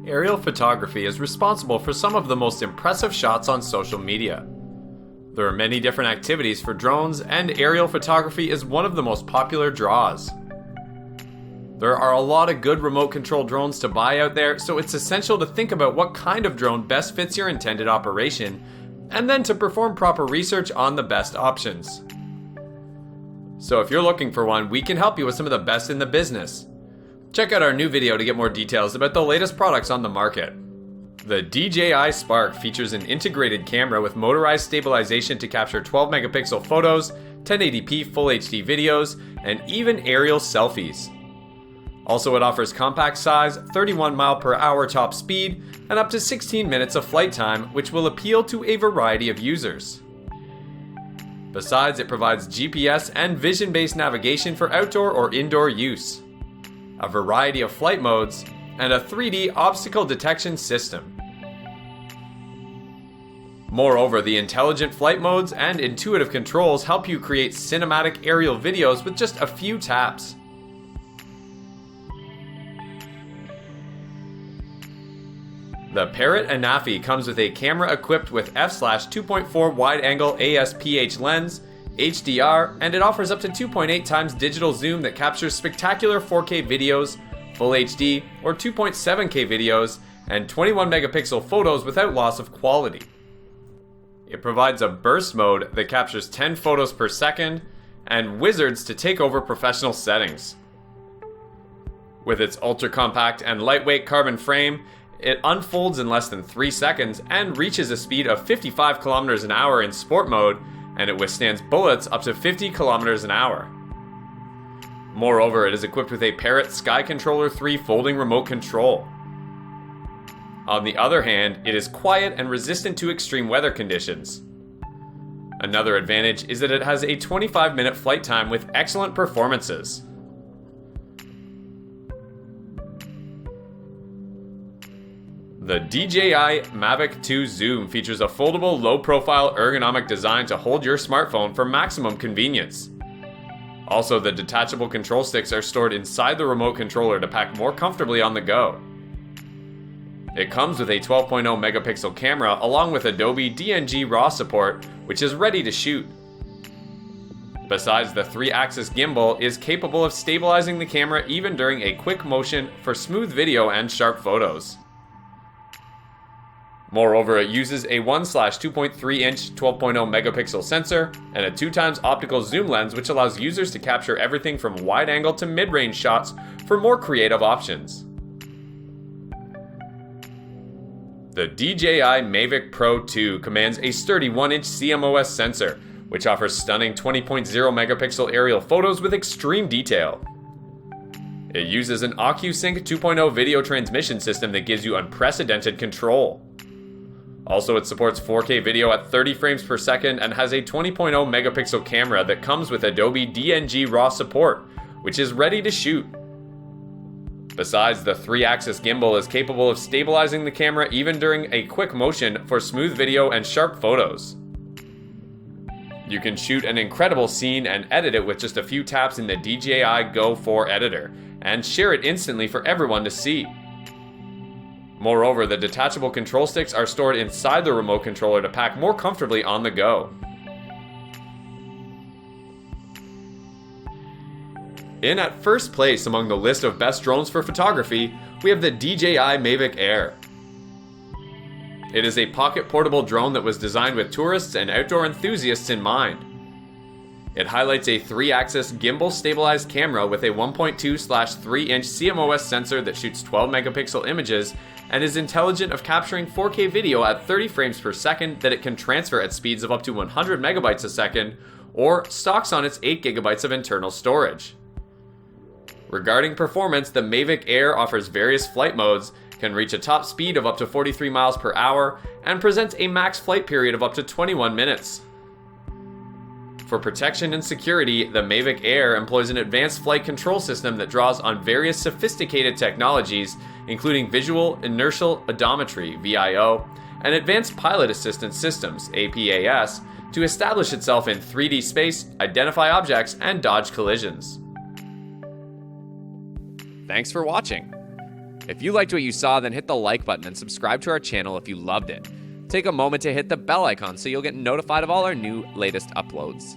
Aerial photography is responsible for some of the most impressive shots on social media. There are many different activities for drones, and aerial photography is one of the most popular draws. There are a lot of good remote control drones to buy out there, so it's essential to think about what kind of drone best fits your intended operation, and then to perform proper research on the best options. So if you're looking for one, we can help you with some of the best in the business. Check out our new video to get more details about the latest products on the market. The DJI Spark features an integrated camera with motorized stabilization to capture 12 megapixel photos, 1080p Full HD videos, and even aerial selfies. Also, it offers compact size, 31 mph top speed, and up to 16 minutes of flight time, which will appeal to a variety of users. Besides, it provides GPS and vision-based navigation for outdoor or indoor use, a variety of flight modes, and a 3D obstacle detection system. Moreover, the intelligent flight modes and intuitive controls help you create cinematic aerial videos with just a few taps. The Parrot Anafi comes with a camera equipped with f/2.4 wide-angle ASPH lens, HDR, and it offers up to 2.8 times digital zoom that captures spectacular 4K videos, Full HD, or 2.7K videos, and 21 megapixel photos without loss of quality. It provides a burst mode that captures 10 photos per second, and wizards to take over professional settings. With its ultra-compact and lightweight carbon frame, it unfolds in less than 3 seconds and reaches a speed of 55 km an hour in sport mode, and it withstands bullets up to 50 km an hour. Moreover, it is equipped with a Parrot Sky Controller 3 folding remote control. On the other hand, it is quiet and resistant to extreme weather conditions. Another advantage is that it has a 25-minute flight time with excellent performances. The DJI Mavic 2 Zoom features a foldable, low-profile, ergonomic design to hold your smartphone for maximum convenience. Also, the detachable control sticks are stored inside the remote controller to pack more comfortably on the go. It comes with a 12.0 megapixel camera along with Adobe DNG RAW support, which is ready to shoot. Besides, the 3-axis gimbal is capable of stabilizing the camera even during a quick motion for smooth video and sharp photos. Moreover, it uses a 1/2.3-inch 12.0 megapixel sensor and a 2x optical zoom lens, which allows users to capture everything from wide-angle to mid-range shots for more creative options. The DJI Mavic Pro 2 commands a sturdy 1-inch CMOS sensor, which offers stunning 20.0 megapixel aerial photos with extreme detail. It uses an OcuSync 2.0 video transmission system that gives you unprecedented control. Also, it supports 4K video at 30 frames per second and has a 20.0 megapixel camera that comes with Adobe DNG RAW support, which is ready to shoot. Besides, the 3-axis gimbal is capable of stabilizing the camera even during a quick motion for smooth video and sharp photos. You can shoot an incredible scene and edit it with just a few taps in the DJI Go 4 editor, and share it instantly for everyone to see. Moreover, the detachable control sticks are stored inside the remote controller to pack more comfortably on the go. In at first place among the list of best drones for photography, we have the DJI Mavic Air. It is a pocket portable drone that was designed with tourists and outdoor enthusiasts in mind. It highlights a 3-axis gimbal stabilized camera with a 1.2/3-inch CMOS sensor that shoots 12 megapixel images and is intelligent of capturing 4K video at 30 frames per second that it can transfer at speeds of up to 100 megabytes a second, or stocks on its 8 gigabytes of internal storage. Regarding performance, the Mavic Air offers various flight modes, can reach a top speed of up to 43 miles per hour, and presents a max flight period of up to 21 minutes. For protection and security, the Mavic Air employs an advanced flight control system that draws on various sophisticated technologies, including visual inertial odometry (VIO) and advanced pilot assistance systems (APAS) to establish itself in 3D space, identify objects, and dodge collisions. Thanks for watching. If you liked what you saw, then hit the like button and subscribe to our channel if you loved it. Take a moment to hit the bell icon so you'll get notified of all our latest uploads.